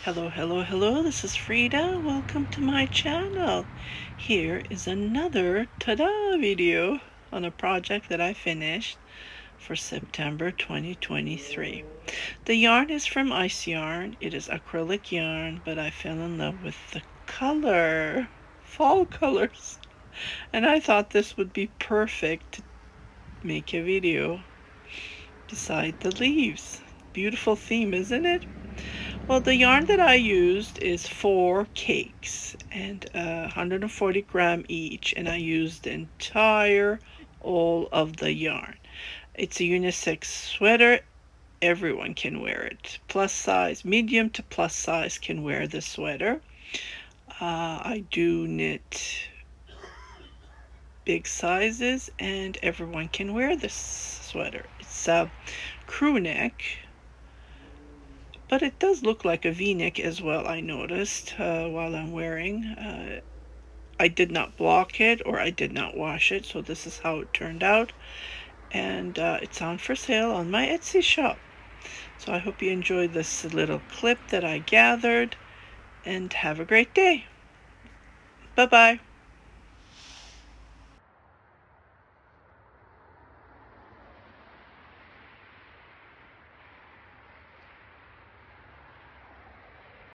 Hello, hello, hello, this is Frida. Welcome to my channel. Here is another ta-da video on a project that I finished for September 2023. The yarn is from Ice Yarn. It is acrylic yarn, but I fell in love with the color, fall colors. And I thought this would be perfect to make a video beside the leaves. Beautiful theme, isn't it? Well, the yarn that I used is 4 cakes and 140 gram each, and I used the entire all of the yarn. It's a unisex sweater. Everyone can wear it. Plus size, medium to plus size can wear the sweater. I do knit big sizes and everyone can wear this sweater. It's a crew neck, but it does look like a v-neck as well, I noticed while I'm wearing. I did not block it or I did not wash it, so this is how it turned out. And it's on for sale on my Etsy shop. So I hope you enjoyed this little clip that I gathered, and have a great day. Bye-bye.